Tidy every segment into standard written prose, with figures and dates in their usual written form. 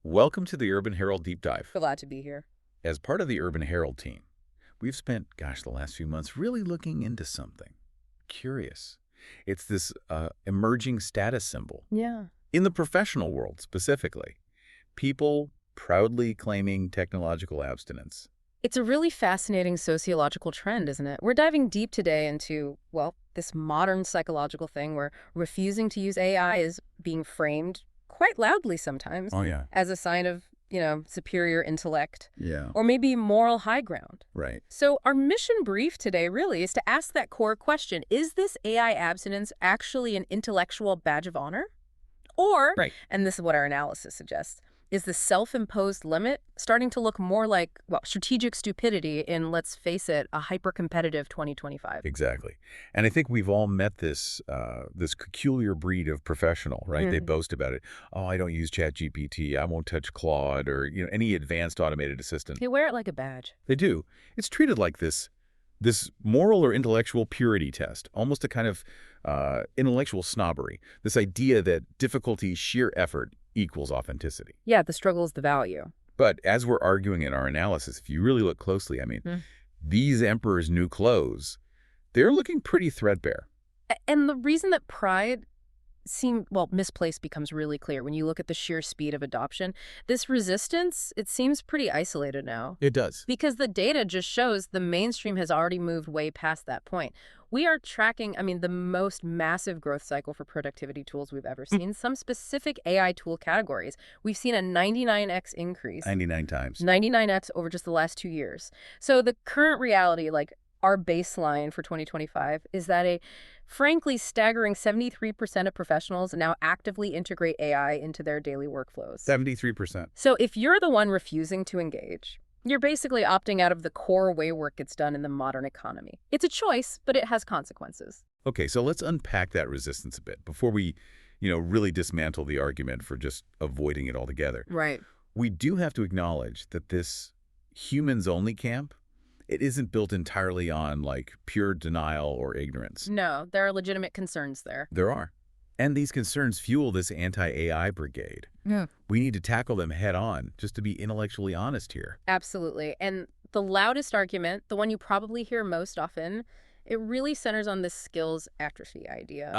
Welcome to the Urban Herald Deep Dive. Glad to be here. As part of the Urban Herald team, we've spent, the last few months really looking into something. Curious. It's this emerging status symbol. Yeah. In the professional world, specifically. People proudly claiming technological abstinence. It's a really fascinating sociological trend, isn't it? We're diving deep today into, well, this modern psychological thing where refusing to use AI is being framed quite loudly sometimes Oh, yeah. as a sign of, superior intellect Yeah. or maybe moral high ground. Right. So our mission brief today really is to ask that core question, is this AI abstinence actually an intellectual badge of honor? Or, Right. and this is what our analysis suggests, is the self-imposed limit starting to look more like, well, strategic stupidity in, let's face it, a hyper-competitive 2025? Exactly. And I think we've all met this this peculiar breed of professional, right? They boast about it. Oh, I don't use ChatGPT. I won't touch Claude or any advanced automated assistant. They wear it like a badge. They do. It's treated like this moral or intellectual purity test, almost a kind of intellectual snobbery. This idea that difficulty, sheer effort equals authenticity. Yeah, the struggle is the value. But as we're arguing in our analysis, if you really look closely, these emperor's new clothes, they're looking pretty threadbare. And the reason that pride misplaced becomes really clear when you look at the sheer speed of adoption. This resistance, it seems pretty isolated now. It does. Because the data just shows the mainstream has already moved way past that point. We are tracking, the most massive growth cycle for productivity tools we've ever seen. Some specific AI tool categories. We've seen a 99x increase. 99 times. 99x over just the last 2 years. So the current reality, our baseline for 2025, is that a frankly staggering 73% of professionals now actively integrate AI into their daily workflows. 73%. So if you're the one refusing to engage, you're basically opting out of the core way work gets done in the modern economy. It's a choice, but it has consequences. Okay, so let's unpack that resistance a bit before we, really dismantle the argument for just avoiding it altogether. Right. We do have to acknowledge that this humans-only camp, it isn't built entirely on, pure denial or ignorance. No, there are legitimate concerns there. There are. And these concerns fuel this anti-AI brigade. Yeah. We need to tackle them head on, just to be intellectually honest here. Absolutely. And the loudest argument, the one you probably hear most often, it really centers on this skills atrophy idea.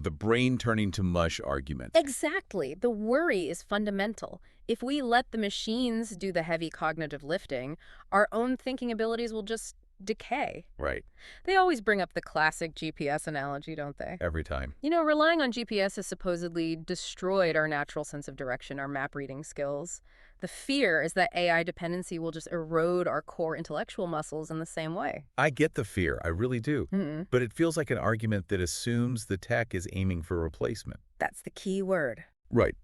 The brain turning to mush argument. Exactly. The worry is fundamental. If we let the machines do the heavy cognitive lifting, our own thinking abilities will just decay. Right. They always bring up the classic GPS analogy, don't they? Every time. Relying on GPS has supposedly destroyed our natural sense of direction, our map reading skills. The fear is that AI dependency will just erode our core intellectual muscles in the same way. I get the fear, I really do. Mm-mm. But it feels like an argument that assumes the tech is aiming for replacement. That's the key word. Right.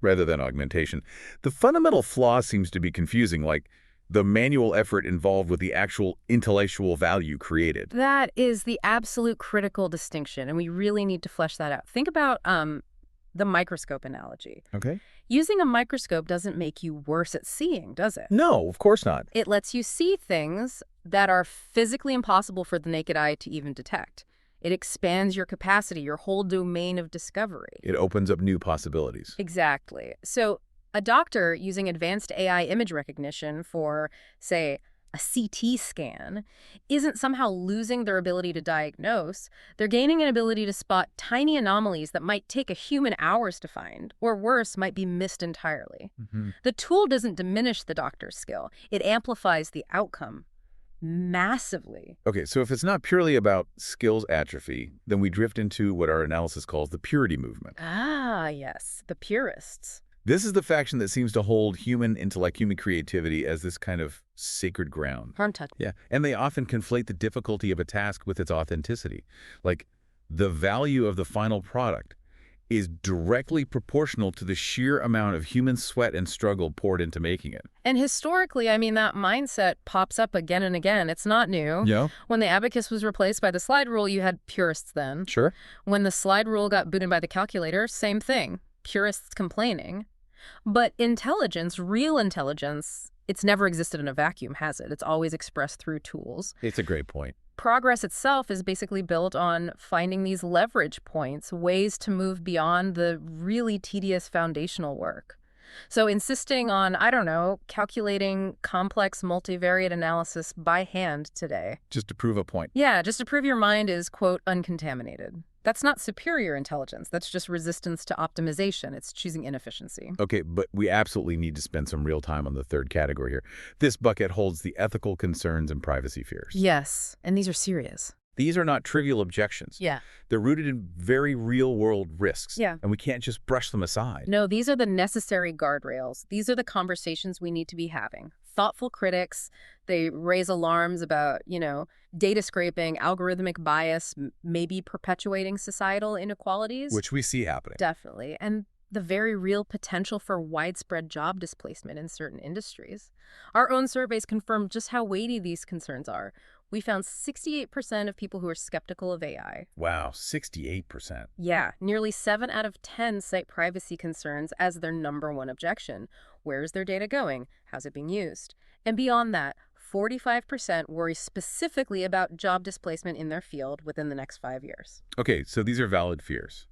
Rather than augmentation. The fundamental flaw seems to be confusing, like the manual effort involved with the actual intellectual value created. That is the absolute critical distinction, and we really need to flesh that out. Think about the microscope analogy. Okay. Using a microscope doesn't make you worse at seeing, does it? No, of course not. It lets you see things that are physically impossible for the naked eye to even detect. It expands your capacity, your whole domain of discovery. It opens up new possibilities. Exactly. So a doctor using advanced AI image recognition for, say, a CT scan isn't somehow losing their ability to diagnose. They're gaining an ability to spot tiny anomalies that might take a human hours to find, or worse, might be missed entirely. The tool doesn't diminish the doctor's skill. It amplifies the outcome massively. Okay, so if it's not purely about skills atrophy, then we drift into what our analysis calls the purity movement. Ah, yes, the purists. This is the faction that seems to hold human intellect, human creativity as this kind of sacred ground. Untouched. Yeah, and they often conflate the difficulty of a task with its authenticity. Like, the value of the final product is directly proportional to the sheer amount of human sweat and struggle poured into making it. And historically, that mindset pops up again and again. It's not new. Yeah. When the abacus was replaced by the slide rule, you had purists then. Sure. When the slide rule got booted by the calculator, same thing. Purists complaining. But intelligence, real intelligence, it's never existed in a vacuum, has it? It's always expressed through tools. It's a great point. Progress itself is basically built on finding these leverage points, ways to move beyond the really tedious foundational work. So insisting on, I don't know, calculating complex multivariate analysis by hand today. Just to prove a point. Yeah, just to prove your mind is, quote, uncontaminated. That's not superior intelligence. That's just resistance to optimization. It's choosing inefficiency. Okay, but we absolutely need to spend some real time on the third category here. This bucket holds the ethical concerns and privacy fears. Yes, and these are serious. These are not trivial objections. Yeah. They're rooted in very real-world risks. Yeah. And we can't just brush them aside. No, these are the necessary guardrails. These are the conversations we need to be having. Thoughtful critics, they raise alarms about, data scraping, algorithmic bias, maybe perpetuating societal inequalities. Which we see happening. Definitely. And the very real potential for widespread job displacement in certain industries. Our own surveys confirm just how weighty these concerns are. We found 68% of people who are skeptical of AI. Wow, 68%. Yeah, nearly 7 out of 10 cite privacy concerns as their #1 objection. Where is their data going? How's it being used? And beyond that, 45% worry specifically about job displacement in their field within the next 5 years. Okay, so these are valid fears.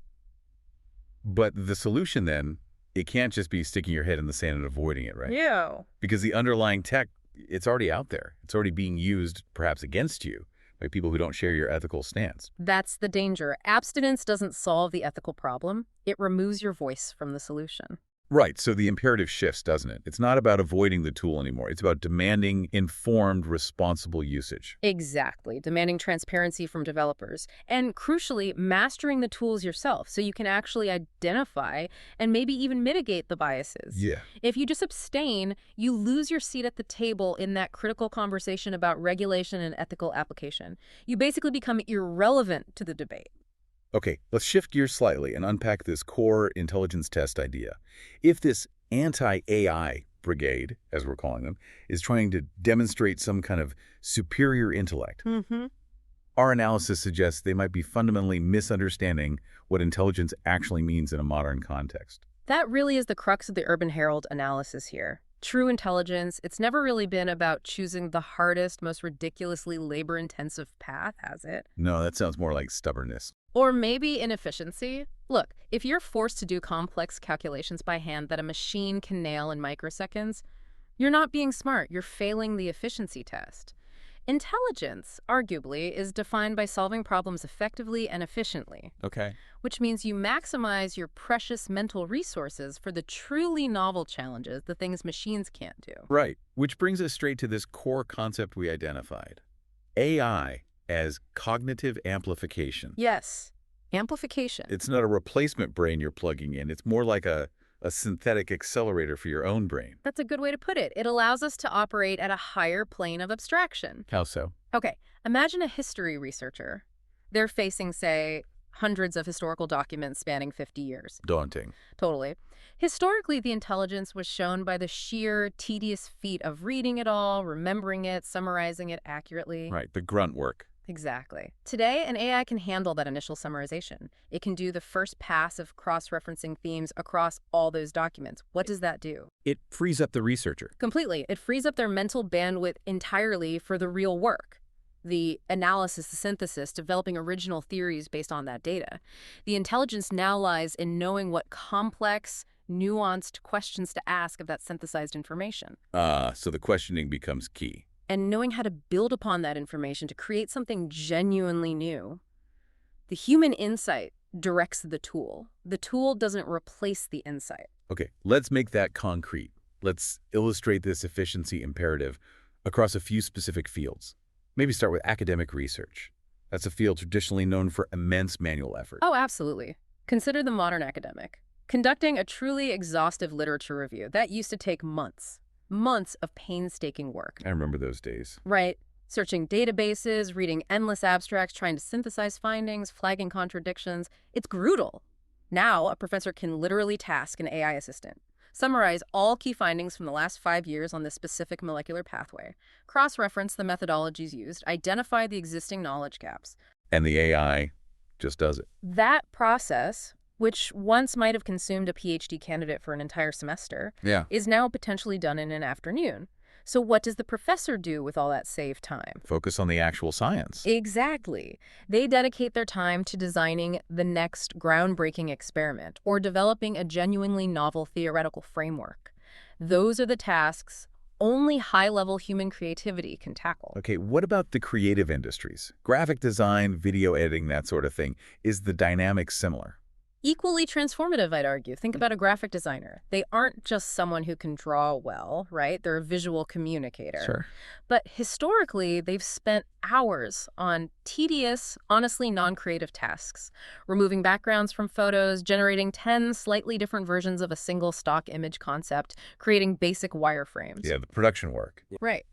But the solution then, it can't just be sticking your head in the sand and avoiding it, right? Yeah. Because the underlying tech, it's already out there. It's already being used, perhaps against you, by people who don't share your ethical stance. That's the danger. Abstinence doesn't solve the ethical problem. It removes your voice from the solution. Right, so the imperative shifts, doesn't it? It's not about avoiding the tool anymore. It's about demanding informed, responsible usage. Exactly. Demanding transparency from developers. And crucially, mastering the tools yourself so you can actually identify and maybe even mitigate the biases. Yeah. If you just abstain, you lose your seat at the table in that critical conversation about regulation and ethical application. You basically become irrelevant to the debate. Okay, let's shift gears slightly and unpack this core intelligence test idea. If this anti-AI brigade, as we're calling them, is trying to demonstrate some kind of superior intellect, our analysis suggests they might be fundamentally misunderstanding what intelligence actually means in a modern context. That really is the crux of the Urban Herald analysis here. True intelligence, it's never really been about choosing the hardest, most ridiculously labor-intensive path, has it? No, that sounds more like stubbornness. Or maybe inefficiency. Look, if you're forced to do complex calculations by hand that a machine can nail in microseconds, you're not being smart, you're failing the efficiency test. Intelligence, arguably, is defined by solving problems effectively and efficiently. Okay. Which means you maximize your precious mental resources for the truly novel challenges, the things machines can't do. Right, which brings us straight to this core concept we identified. AI as cognitive amplification. Yes, amplification. It's not a replacement brain you're plugging in. It's more like a synthetic accelerator for your own brain. That's a good way to put it. It allows us to operate at a higher plane of abstraction. How so? Okay, imagine a history researcher. They're facing, say, hundreds of historical documents spanning 50 years. Daunting. Totally. Historically, the intelligence was shown by the sheer, tedious feat of reading it all, remembering it, summarizing it accurately. Right, the grunt work. Exactly. Today, an AI can handle that initial summarization. It can do the first pass of cross-referencing themes across all those documents. What does that do? It frees up the researcher. Completely. It frees up their mental bandwidth entirely for the real work. The analysis, the synthesis, developing original theories based on that data. The intelligence now lies in knowing what complex, nuanced questions to ask of that synthesized information. So the questioning becomes key. And knowing how to build upon that information to create something genuinely new. The human insight directs the tool. The tool doesn't replace the insight. Okay, let's make that concrete. Let's illustrate this efficiency imperative across a few specific fields. Maybe start with academic research. That's a field traditionally known for immense manual effort. Oh, absolutely. Consider the modern academic. Conducting a truly exhaustive literature review, that used to take months. Months of painstaking work. I remember those days. Right. Searching databases, reading endless abstracts, trying to synthesize findings, flagging contradictions. It's brutal. Now, a professor can literally task an AI assistant. Summarize all key findings from the last 5 years on this specific molecular pathway. Cross-reference the methodologies used. Identify the existing knowledge gaps. And the AI just does it. That process, which once might have consumed a PhD candidate for an entire semester, Yeah. is now potentially done in an afternoon. So what does the professor do with all that saved time? Focus on the actual science. Exactly. They dedicate their time to designing the next groundbreaking experiment or developing a genuinely novel theoretical framework. Those are the tasks only high-level human creativity can tackle. Okay, what about the creative industries? Graphic design, video editing, that sort of thing. Is the dynamic similar? Equally transformative, I'd argue. Think about a graphic designer. They aren't just someone who can draw well, right? They're a visual communicator. Sure. But historically, they've spent hours on tedious, honestly non-creative tasks, removing backgrounds from photos, generating 10 slightly different versions of a single stock image concept, creating basic wireframes. Yeah, the production work. Right.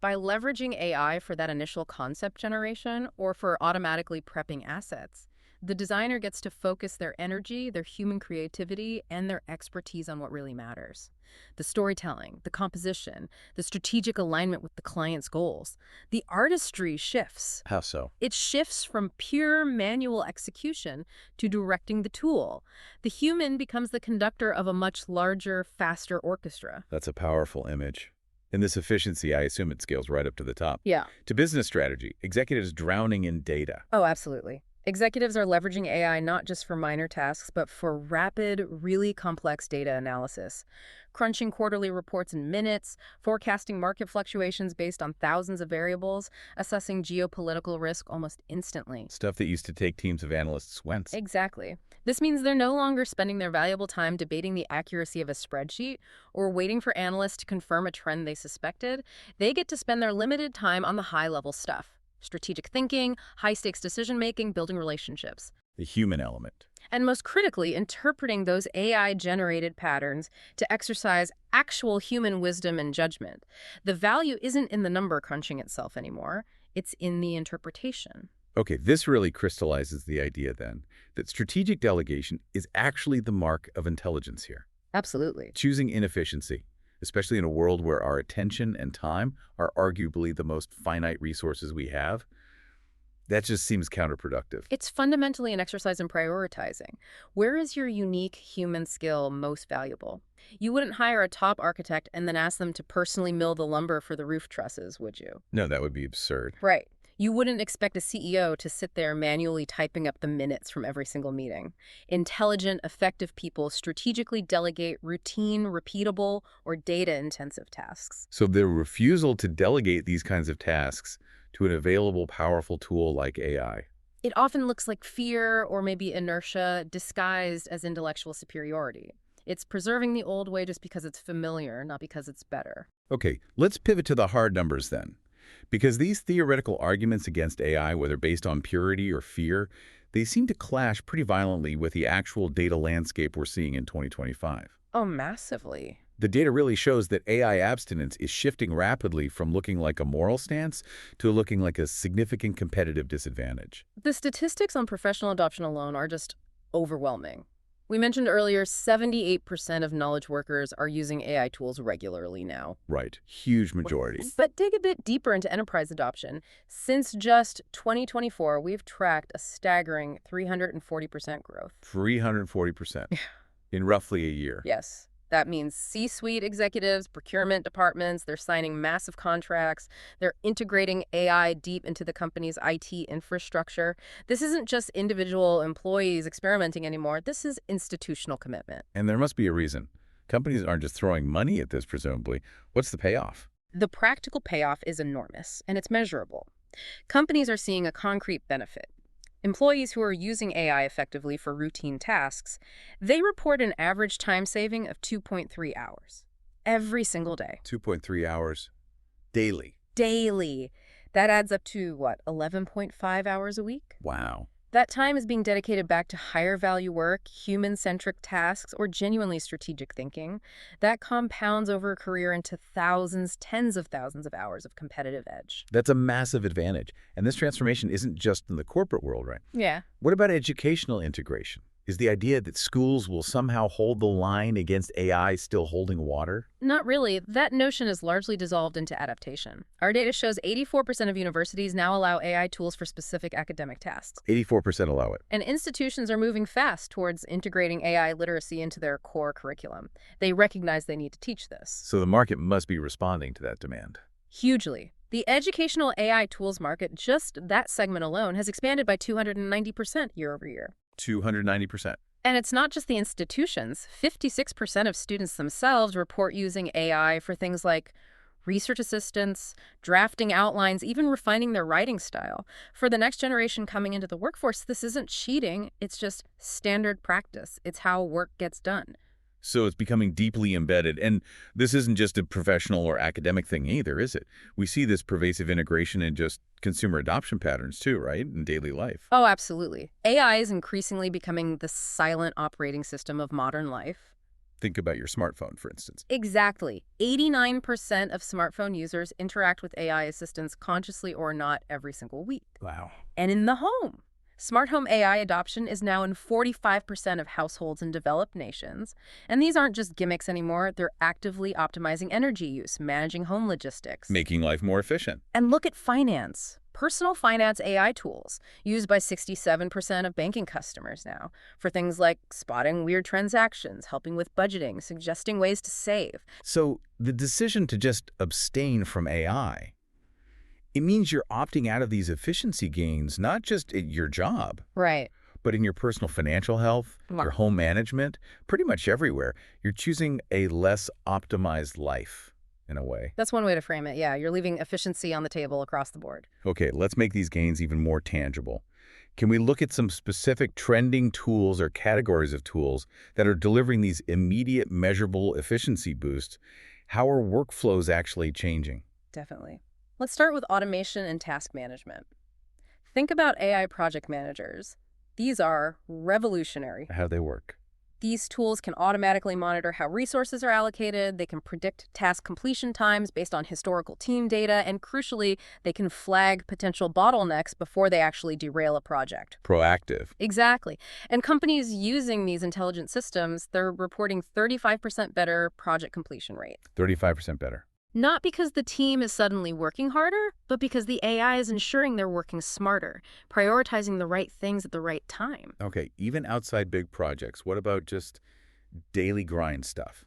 By leveraging AI for that initial concept generation or for automatically prepping assets, the designer gets to focus their energy, their human creativity, and their expertise on what really matters. The storytelling, the composition, the strategic alignment with the client's goals. The artistry shifts. How so? It shifts from pure manual execution to directing the tool. The human becomes the conductor of a much larger, faster orchestra. That's a powerful image. And this efficiency, I assume it scales right up to the top. Yeah. To business strategy, executives drowning in data. Oh, absolutely. Executives are leveraging AI not just for minor tasks, but for rapid, really complex data analysis. Crunching quarterly reports in minutes, forecasting market fluctuations based on thousands of variables, assessing geopolitical risk almost instantly. Stuff that used to take teams of analysts whence. Exactly. This means they're no longer spending their valuable time debating the accuracy of a spreadsheet or waiting for analysts to confirm a trend they suspected. They get to spend their limited time on the high-level stuff. Strategic thinking, high-stakes decision-making, building relationships. The human element. And most critically, interpreting those AI-generated patterns to exercise actual human wisdom and judgment. The value isn't in the number crunching itself anymore. It's in the interpretation. Okay, this really crystallizes the idea then that strategic delegation is actually the mark of intelligence here. Absolutely. Choosing inefficiency, especially in a world where our attention and time are arguably the most finite resources we have, that just seems counterproductive. It's fundamentally an exercise in prioritizing. Where is your unique human skill most valuable? You wouldn't hire a top architect and then ask them to personally mill the lumber for the roof trusses, would you? No, that would be absurd. Right. You wouldn't expect a CEO to sit there manually typing up the minutes from every single meeting. Intelligent, effective people strategically delegate routine, repeatable, or data-intensive tasks. So the refusal to delegate these kinds of tasks to an available, powerful tool like AI. It often looks like fear or maybe inertia disguised as intellectual superiority. It's preserving the old way just because it's familiar, not because it's better. Okay, let's pivot to the hard numbers then. Because these theoretical arguments against AI, whether based on purity or fear, they seem to clash pretty violently with the actual data landscape we're seeing in 2025. Oh, massively. The data really shows that AI abstinence is shifting rapidly from looking like a moral stance to looking like a significant competitive disadvantage. The statistics on professional adoption alone are just overwhelming. We mentioned earlier, 78% of knowledge workers are using AI tools regularly now. Right. Huge majority. But dig a bit deeper into enterprise adoption. Since just 2024, we've tracked a staggering 340% growth. 340% in roughly a year. Yes. That means C-suite executives, procurement departments, they're signing massive contracts, they're integrating AI deep into the company's IT infrastructure. This isn't just individual employees experimenting anymore. This is institutional commitment. And there must be a reason. Companies aren't just throwing money at this, presumably. What's the payoff? The practical payoff is enormous, and it's measurable. Companies are seeing a concrete benefit. Employees who are using AI effectively for routine tasks, they report an average time saving of 2.3 hours every single day. 2.3 hours daily. Daily. That adds up to, what, 11.5 hours a week? Wow. That time is being dedicated back to higher value work, human-centric tasks, or genuinely strategic thinking. That compounds over a career into thousands, tens of thousands of hours of competitive edge. That's a massive advantage. And this transformation isn't just in the corporate world, right? Yeah. What about educational integration? Is the idea that schools will somehow hold the line against AI still holding water? Not really. That notion is largely dissolved into adaptation. Our data shows 84% of universities now allow AI tools for specific academic tasks. 84% allow it. And institutions are moving fast towards integrating AI literacy into their core curriculum. They recognize they need to teach this. So the market must be responding to that demand. Hugely. The educational AI tools market, just that segment alone, has expanded by 290% year over year. 290%. And it's not just the institutions. 56% of students themselves report using AI for things like research assistance, drafting outlines, even refining their writing style. For the next generation coming into the workforce, this isn't cheating. It's just standard practice. It's how work gets done. So it's becoming deeply embedded. And this isn't just a professional or academic thing either, is it? We see this pervasive integration in just consumer adoption patterns too, right? In daily life. Oh, absolutely. AI is increasingly becoming the silent operating system of modern life. Think about your smartphone, for instance. Exactly. 89% of smartphone users interact with AI assistants consciously or not every single week. Wow. And in the home. Smart home AI adoption is now in 45% of households in developed nations. And these aren't just gimmicks anymore. They're actively optimizing energy use, managing home logistics. Making life more efficient. And look at finance. Personal finance AI tools used by 67% of banking customers now for things like spotting weird transactions, helping with budgeting, suggesting ways to save. So the decision to just abstain from AI, it means you're opting out of these efficiency gains, not just at your job, Right. but in your personal financial health, your home management, pretty much everywhere. You're choosing a less optimized life, in a way. That's one way to frame it. Yeah, you're leaving efficiency on the table across the board. Okay, let's make these gains even more tangible. Can we look at some specific trending tools or categories of tools that are delivering these immediate measurable efficiency boosts? How are workflows actually changing? Definitely. Let's start with automation and task management. Think about AI project managers. These are revolutionary. How do they work? These tools can automatically monitor how resources are allocated, they can predict task completion times based on historical team data, and crucially, they can flag potential bottlenecks before they actually derail a project. Proactive. Exactly. And companies using these intelligent systems, they're reporting 35% better project completion rate. 35% better. Not because the team is suddenly working harder, but because the AI is ensuring they're working smarter, prioritizing the right things at the right time. Okay, even outside big projects, what about just daily grind stuff?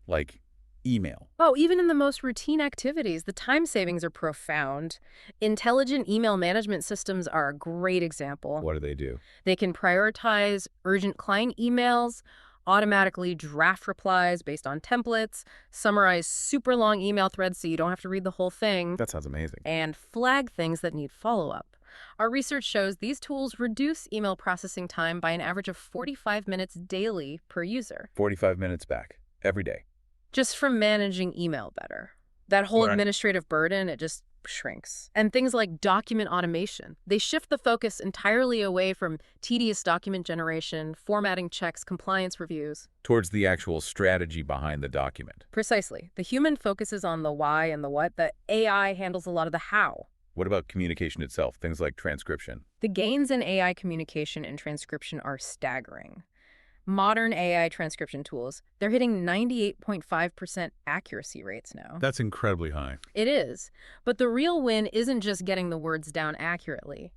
Like email. Oh, even in the most routine activities, the time savings are profound. Intelligent email management systems are a great example. What do they do? They can prioritize urgent client emails, automatically draft replies based on templates, summarize super long email threads so you don't have to read the whole thing, That sounds amazing. and flag things that need follow-up. Our research shows these tools reduce email processing time by an average of 45 minutes daily per user. 45 minutes back every day. Just from managing email better. That whole Right. administrative burden, it just shrinks. And things like document automation. They shift the focus entirely away from tedious document generation, formatting checks, compliance reviews. Towards the actual strategy behind the document. Precisely. The human focuses on the why and the what. The AI handles a lot of the how. What about communication itself? Things like transcription. The gains in AI communication and transcription are staggering. Modern AI transcription tools, they're hitting 98.5% accuracy rates now. That's incredibly high. It is. But the real win isn't just getting the words down accurately.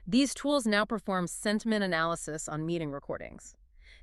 These tools now perform sentiment analysis on meeting recordings.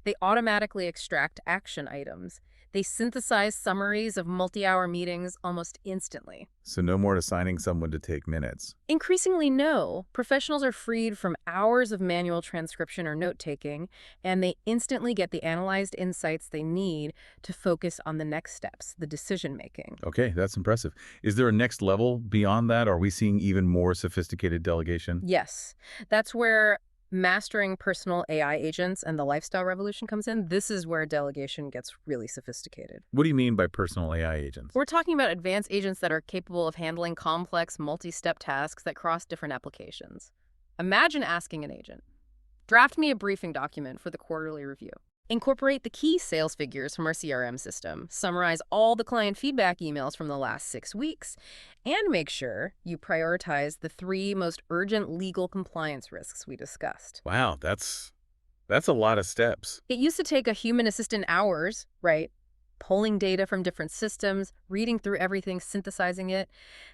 They automatically extract action items. They synthesize summaries of multi-hour meetings almost instantly. So no more assigning someone to take minutes. Increasingly, no. Professionals are freed from hours of manual transcription or note-taking, and they instantly get the analyzed insights they need to focus on the next steps, the decision-making. Okay, that's impressive. Is there a next level beyond that? Are we seeing even more sophisticated delegation? Yes, that's where mastering personal AI agents and the lifestyle revolution comes in. This is where delegation gets really sophisticated. What do you mean by personal AI agents? We're talking about advanced agents that are capable of handling complex, multi-step tasks that cross different applications. Imagine asking an agent, draft me a briefing document for the quarterly review. Incorporate the key sales figures from our CRM system, summarize all the client feedback emails from the last 6 weeks, and make sure you prioritize the 3 most urgent legal compliance risks we discussed. Wow, that's That's a lot of steps. It used to take a human assistant hours, right? Pulling data from different systems, reading through everything, synthesizing it.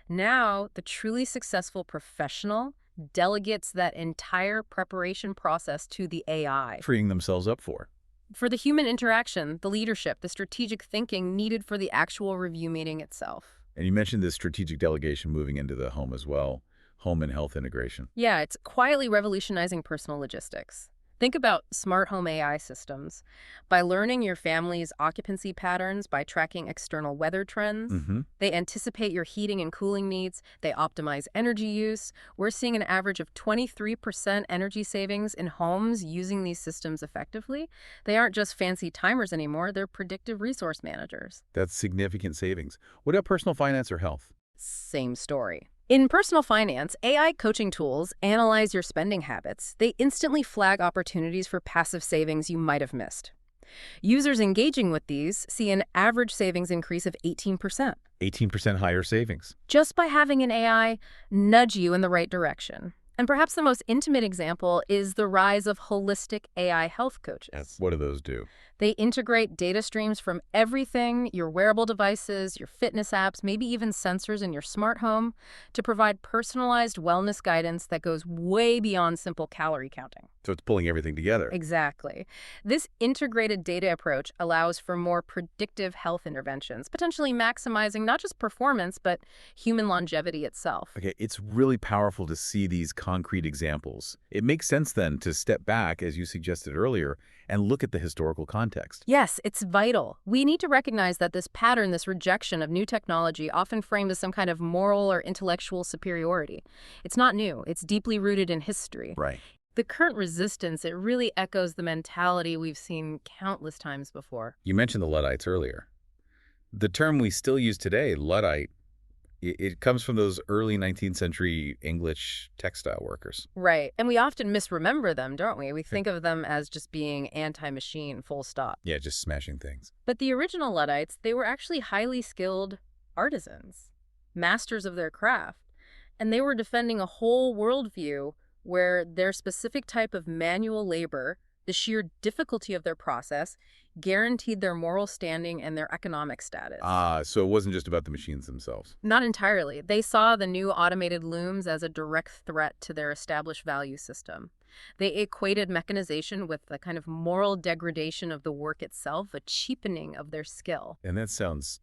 Now, the truly successful professional delegates that entire preparation process to the AI. Freeing themselves up for. For the human interaction, the leadership, the strategic thinking needed for the actual review meeting itself. And you mentioned this strategic delegation moving into the home as well. Home and health integration. Yeah, it's quietly revolutionizing personal logistics. Think about smart home AI systems. By learning your family's occupancy patterns, by tracking external weather trends, they anticipate your heating and cooling needs, they optimize energy use. We're seeing an average of 23% energy savings in homes using these systems effectively. They aren't just fancy timers anymore, they're predictive resource managers. That's significant savings. What about personal finance or health? Same story. In personal finance, AI coaching tools analyze your spending habits. They instantly flag opportunities for passive savings you might have missed. Users engaging with these see an average savings increase of 18%. 18% higher savings. Just by having an AI nudge you in the right direction. And perhaps the most intimate example is the rise of holistic AI health coaches. What do those do? They integrate data streams from everything, your wearable devices, your fitness apps, maybe even sensors in your smart home, to provide personalized wellness guidance that goes way beyond simple calorie counting. So it's pulling everything together. Exactly. This integrated data approach allows for more predictive health interventions, potentially maximizing not just performance, but human longevity itself. Okay, it's really powerful to see these concrete examples. It makes sense then to step back, as you suggested earlier, and look at the historical context. Yes, it's vital. We need to recognize that this pattern, this rejection of new technology, often framed as some kind of moral or intellectual superiority. It's not new. It's deeply rooted in history. Right. The current resistance, it really echoes the mentality we've seen countless times before. You mentioned the Luddites earlier. The term we still use today, Luddite, it comes from those early 19th century English textile workers. Right. And we often misremember them, don't we? We think of them as just being anti-machine, full stop. Yeah, just smashing things. But the original Luddites, they were actually highly skilled artisans, masters of their craft. And they were defending a whole worldview where their specific type of manual labor, the sheer difficulty of their process, guaranteed their moral standing and their economic status. So it wasn't just about the machines themselves. Not entirely. They saw the new automated looms as a direct threat to their established value system. They equated mechanization with the kind of moral degradation of the work itself, a cheapening of their skill. And that sounds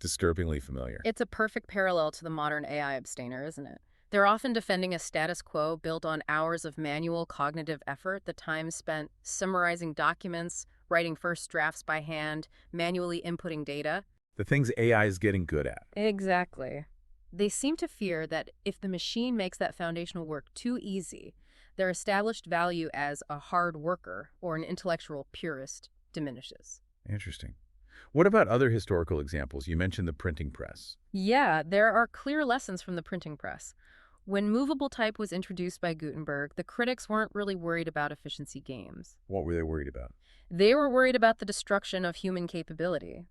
disturbingly familiar. It's a perfect parallel to the modern AI abstainer, isn't it? They're often defending a status quo built on hours of manual cognitive effort, the time spent summarizing documents, writing first drafts by hand, manually inputting data. The things AI is getting good at. Exactly. They seem to fear that if the machine makes that foundational work too easy, their established value as a hard worker or an intellectual purist diminishes. Interesting. What about other historical examples? You mentioned the printing press. Yeah, there are clear lessons from the printing press. When movable type was introduced by Gutenberg, the critics weren't really worried about efficiency gains. What were they worried about? They were worried about the destruction of human capability.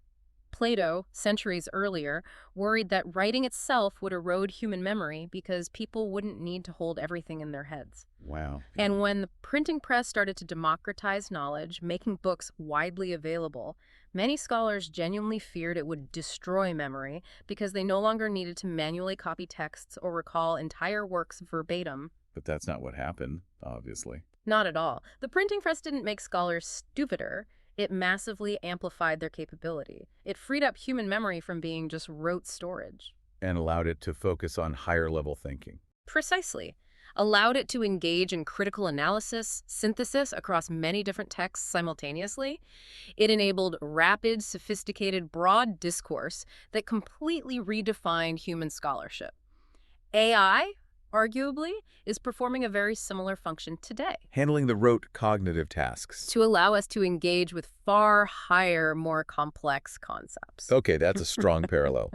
Plato, centuries earlier, worried that writing itself would erode human memory because people wouldn't need to hold everything in their heads. Wow. And when the printing press started to democratize knowledge, making books widely available, many scholars genuinely feared it would destroy memory because they no longer needed to manually copy texts or recall entire works verbatim. But that's not what happened, obviously. Not at all. The printing press didn't make scholars stupider. It massively amplified their capability. It freed up human memory from being just rote storage. And allowed it to focus on higher level thinking. Precisely. Allowed it to engage in critical analysis, synthesis across many different texts simultaneously. It enabled rapid, sophisticated, broad discourse that completely redefined human scholarship. AI, arguably, is performing a very similar function today. Handling the rote cognitive tasks. To allow us to engage with far higher, more complex concepts. Okay, that's a strong parallel.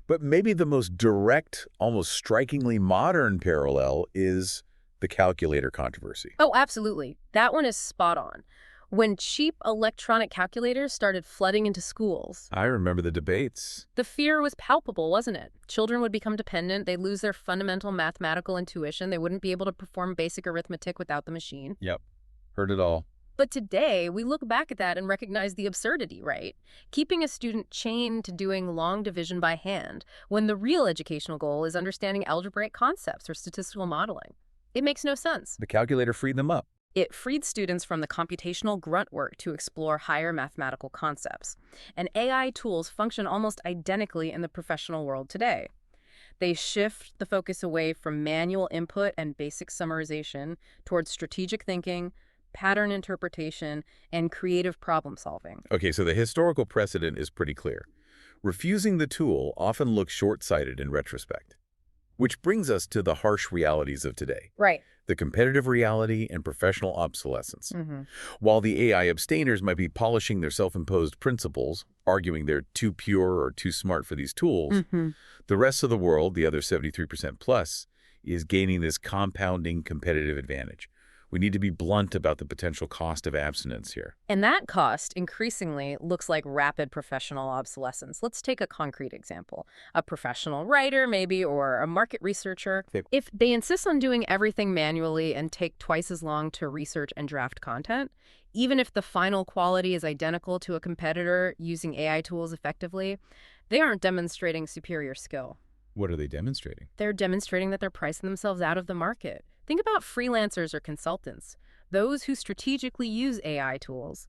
But maybe the most direct, almost strikingly modern parallel is the calculator controversy. Oh, absolutely. That one is spot on. When cheap electronic calculators started flooding into schools, I remember the debates. the fear was palpable, wasn't it? Children would become dependent, they'd lose their fundamental mathematical intuition, they wouldn't be able to perform basic arithmetic without the machine. Yep. Heard it all. But today, we look back at that and recognize the absurdity, right? Keeping a student chained to doing long division by hand when the real educational goal is understanding algebraic concepts or statistical modeling. It makes no sense. The calculator freed them up. It freed students from the computational grunt work to explore higher mathematical concepts. And AI tools function almost identically in the professional world today. They shift the focus away from manual input and basic summarization towards strategic thinking, pattern interpretation, and creative problem solving. Okay, so the historical precedent is pretty clear. Refusing the tool often looks short-sighted in retrospect. Which brings us to the harsh realities of today. Right. The competitive reality and professional obsolescence. Mm-hmm. While the AI abstainers might be polishing their self-imposed principles, arguing they're too pure or too smart for these tools, the rest of the world, the other 73% plus, is gaining this compounding competitive advantage. We need to be blunt about the potential cost of abstinence here. And that cost increasingly looks like rapid professional obsolescence. Let's take a concrete example. A professional writer, maybe, or a market researcher. If they insist on doing everything manually and take twice as long to research and draft content, even if the final quality is identical to a competitor using AI tools effectively, they aren't demonstrating superior skill. What are they demonstrating? They're demonstrating that they're pricing themselves out of the market. Think about freelancers or consultants, those who strategically use AI tools.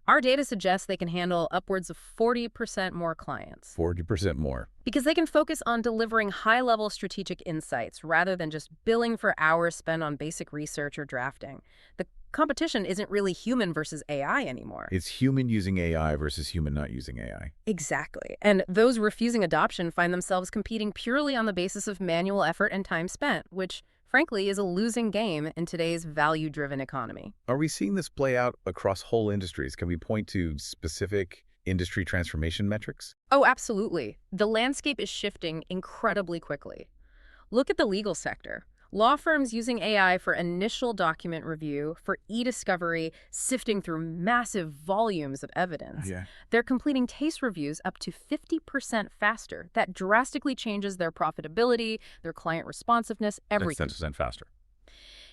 Our data suggests they can handle upwards of 40% more clients. 40% more. Because they can focus on delivering high-level strategic insights rather than just billing for hours spent on basic research or drafting. The competition isn't really human versus AI anymore. It's human using AI versus human not using AI. Exactly. And those refusing adoption find themselves competing purely on the basis of manual effort and time spent, which frankly, is a losing game in today's value-driven economy. Are we seeing this play out across whole industries? Can we point to specific industry transformation metrics? Oh, absolutely. The landscape is shifting incredibly quickly. Look at the legal sector. Law firms using AI for initial document review, for e-discovery, sifting through massive volumes of evidence. They're completing case reviews up to 50% faster. That drastically changes their profitability, their client responsiveness, everything. That's 10% faster.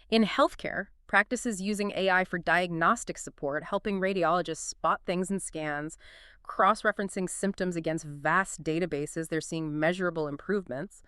In healthcare, practices using AI for diagnostic support, helping radiologists spot things in scans, cross-referencing symptoms against vast databases, they're seeing measurable improvements.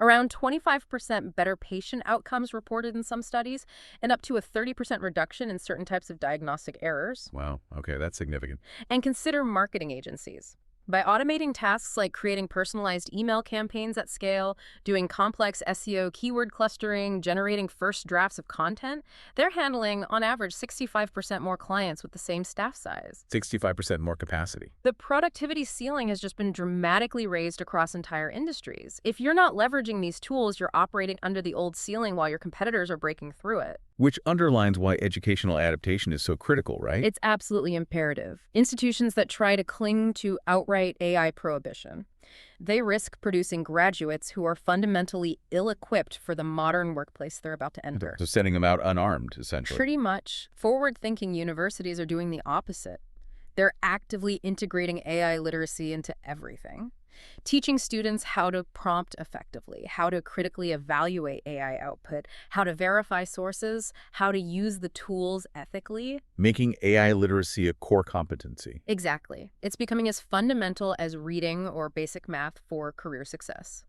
Around 25% better patient outcomes reported in some studies, and up to a 30% reduction in certain types of diagnostic errors. Wow, okay, that's significant. And consider marketing agencies. By automating tasks like creating personalized email campaigns at scale, doing complex SEO keyword clustering, generating first drafts of content, they're handling, on average, 65% more clients with the same staff size. 65% more capacity. The productivity ceiling has just been dramatically raised across entire industries. If you're not leveraging these tools, you're operating under the old ceiling while your competitors are breaking through it. Which underlines why educational adaptation is so critical, right? It's absolutely imperative. Institutions that try to cling to outright AI prohibition, they risk producing graduates who are fundamentally ill-equipped for the modern workplace they're about to enter. So sending them out unarmed, essentially. Pretty much. Forward-thinking universities are doing the opposite. They're actively integrating AI literacy into everything. Teaching students how to prompt effectively, how to critically evaluate AI output, how to verify sources, how to use the tools ethically. Making AI literacy a core competency. Exactly. It's becoming as fundamental as reading or basic math for career success.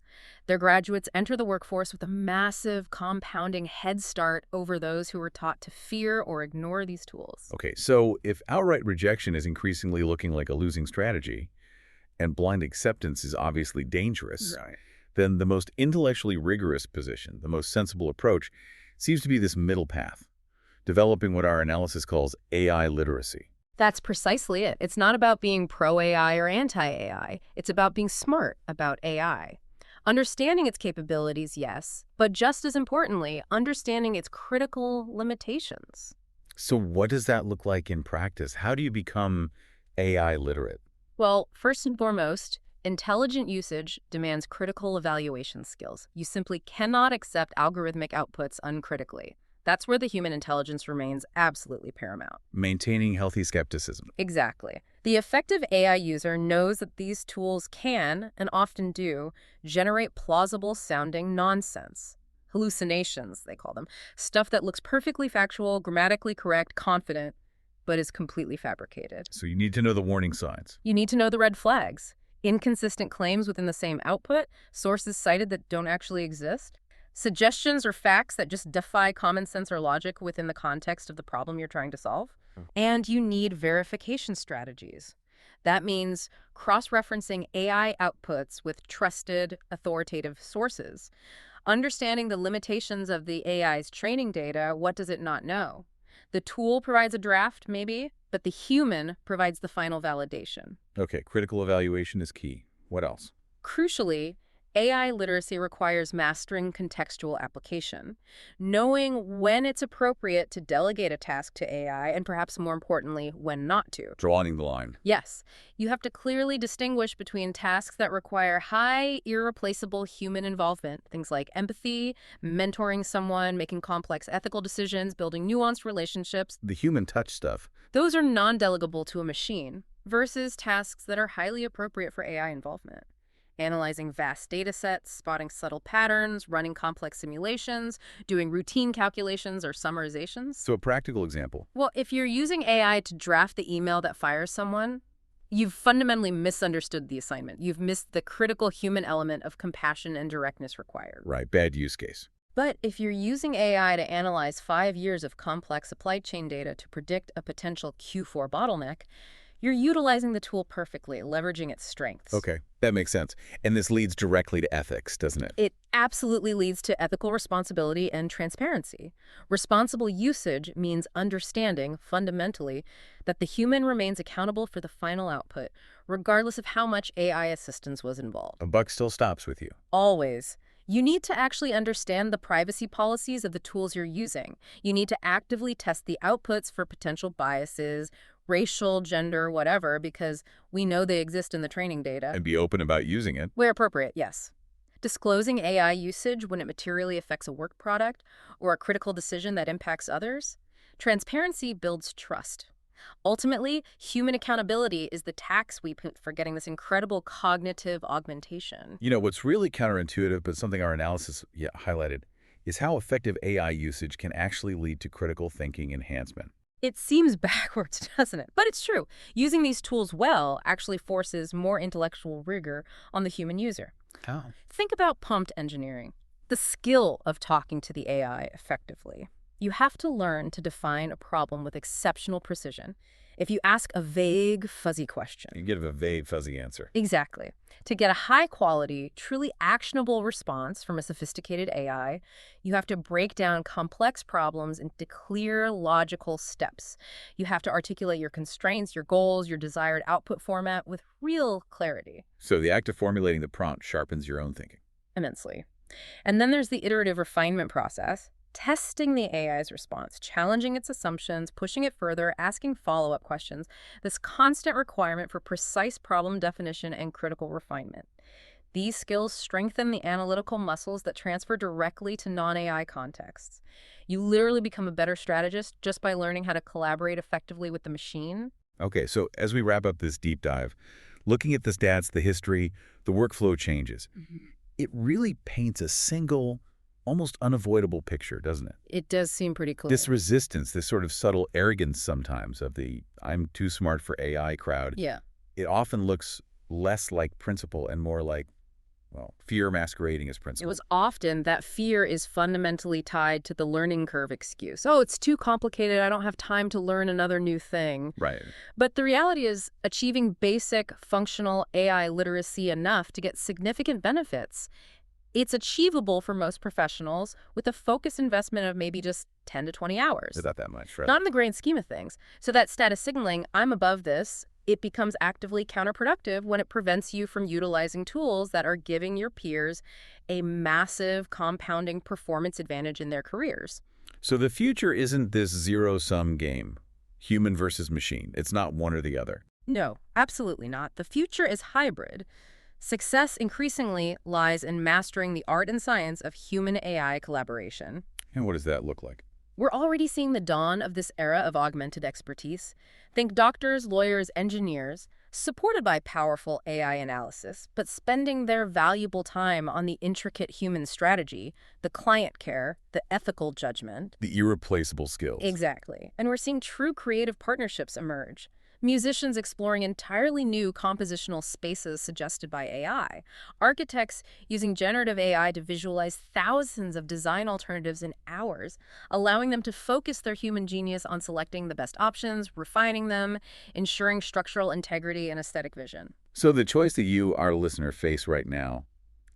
Their graduates enter the workforce with a massive compounding head start over those who were taught to fear or ignore these tools. Okay, so if outright rejection is increasingly looking like a losing strategy, and blind acceptance is obviously dangerous, then the most intellectually rigorous position, the most sensible approach, seems to be this middle path, developing what our analysis calls AI literacy. That's precisely it. It's not about being pro-AI or anti-AI. It's about being smart about AI. Understanding its capabilities, yes, but just as importantly, understanding its critical limitations. So what does that look like in practice? How do you become AI literate? Well, first and foremost, intelligent usage demands critical evaluation skills. You simply cannot accept algorithmic outputs uncritically. That's where the human intelligence remains absolutely paramount. Maintaining healthy skepticism. Exactly. The effective AI user knows that these tools can, and often do, generate plausible-sounding nonsense. Hallucinations, they call them. Stuff that looks perfectly factual, grammatically correct, confident, but is completely fabricated. So you need to know the warning signs. You need to know the red flags. Inconsistent claims within the same output, sources cited that don't actually exist, suggestions or facts that just defy common sense or logic within the context of the problem you're trying to solve. And you need verification strategies. That means cross-referencing AI outputs with trusted, authoritative sources. Understanding the limitations of the AI's training data, what does it not know? The tool provides a draft, maybe, but the human provides the final validation. Okay, critical evaluation is key. What else? Crucially, AI literacy requires mastering contextual application, knowing when it's appropriate to delegate a task to AI, and perhaps more importantly, when not to. Drawing the line. Yes, you have to clearly distinguish between tasks that require high, irreplaceable human involvement, things like empathy, mentoring someone, making complex ethical decisions, building nuanced relationships. The human touch stuff. Those are non-delegable to a machine, versus tasks that are highly appropriate for AI involvement. Analyzing vast data sets, spotting subtle patterns, running complex simulations, doing routine calculations or summarizations. So a practical example. Well, if you're using AI to draft the email that fires someone, you've fundamentally misunderstood the assignment. You've missed the critical human element of compassion and directness required. Right, bad use case. But if you're using AI to analyze 5 years of complex supply chain data to predict a potential Q4 bottleneck, you're utilizing the tool perfectly, leveraging its strengths. Okay, that makes sense. And this leads directly to ethics, doesn't it? It absolutely leads to ethical responsibility and transparency. Responsible usage means understanding, fundamentally, that the human remains accountable for the final output, regardless of how much AI assistance was involved. A buck still stops with you. Always. You need to actually understand the privacy policies of the tools you're using. You need to actively test the outputs for potential biases, racial, gender, whatever, because we know they exist in the training data. And be open about using it. Where appropriate, yes. Disclosing AI usage when it materially affects a work product or a critical decision that impacts others. Transparency builds trust. Ultimately, human accountability is the tax we put for getting this incredible cognitive augmentation. You know, what's really counterintuitive, but something our analysis highlighted, is how effective AI usage can actually lead to critical thinking enhancement. It seems backwards, doesn't it? But it's true. Using these tools well actually forces more intellectual rigor on the human user. How? Think about prompt engineering, the skill of talking to the AI effectively. You have to learn to define a problem with exceptional precision. If you ask a vague, fuzzy question. You give a vague, fuzzy answer. Exactly. To get a high-quality, truly actionable response from a sophisticated AI, you have to break down complex problems into clear, logical steps. You have to articulate your constraints, your goals, your desired output format with real clarity. So the act of formulating the prompt sharpens your own thinking. Immensely. And then there's the iterative refinement process. Testing the AI's response, challenging its assumptions, pushing it further, asking follow-up questions, this constant requirement for precise problem definition and critical refinement. These skills strengthen the analytical muscles that transfer directly to non-AI contexts. You literally become a better strategist just by learning how to collaborate effectively with the machine. Okay, so as we wrap up this deep dive, looking at the stats, the history, the workflow changes, it really paints a single, almost unavoidable picture, doesn't it? It does seem pretty clear. This resistance, this sort of subtle arrogance sometimes of the I'm too smart for AI crowd. Yeah. It often looks less like principle and more like, well, fear masquerading as It principle. was often that fear is fundamentally tied to the learning curve excuse. Oh, it's too complicated. I don't have time to learn another new thing. Right. But the reality is achieving basic functional AI literacy enough to get significant benefits. It's achievable for most professionals with a focused investment of maybe just 10 to 20 hours. Is that much, right? Not in the grand scheme of things. So that status signaling, I'm above this, it becomes actively counterproductive when it prevents you from utilizing tools that are giving your peers a massive compounding performance advantage in their careers. So the future isn't this zero-sum game, human versus machine. It's not one or the other. No, absolutely not. The future is hybrid. Success increasingly lies in mastering the art and science of human-AI collaboration. And what does that look like? We're already seeing the dawn of this era of augmented expertise. Think doctors, lawyers, engineers. supported by powerful AI analysis, but spending their valuable time on the intricate human strategy, the client care, the ethical judgment. The irreplaceable skills. Exactly. And we're seeing true creative partnerships emerge. Musicians exploring entirely new compositional spaces suggested by AI. Architects using generative AI to visualize thousands of design alternatives in hours, allowing them to focus their human genius on selecting the best options, refining them, ensuring structural integrity and aesthetic vision. So the choice that you, our listener, face right now,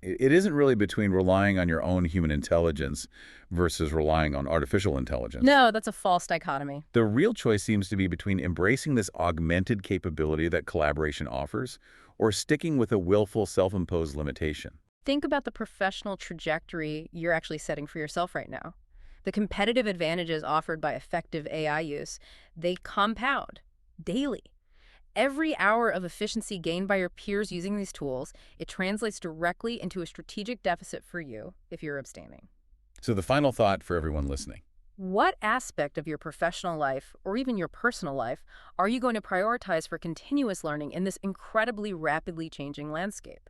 it isn't really between relying on your own human intelligence versus relying on artificial intelligence. No, that's a false dichotomy. The real choice seems to be between embracing this augmented capability that collaboration offers or sticking with a willful self-imposed limitation. Think about the professional trajectory you're actually setting for yourself right now. The competitive advantages offered by effective AI use, they compound daily. Every hour of efficiency gained by your peers using these tools, it translates directly into a strategic deficit for you if you're abstaining. So the final thought for everyone listening. What aspect of your professional life, or even your personal life, are you going to prioritize for continuous learning in this incredibly rapidly changing landscape?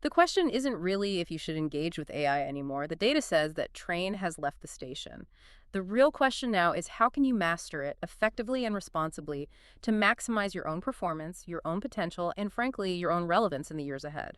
The question isn't really if you should engage with AI anymore. The data says that train has left the station. The real question now is how can you master it effectively and responsibly to maximize your own performance, your own potential, and frankly, your own relevance in the years ahead?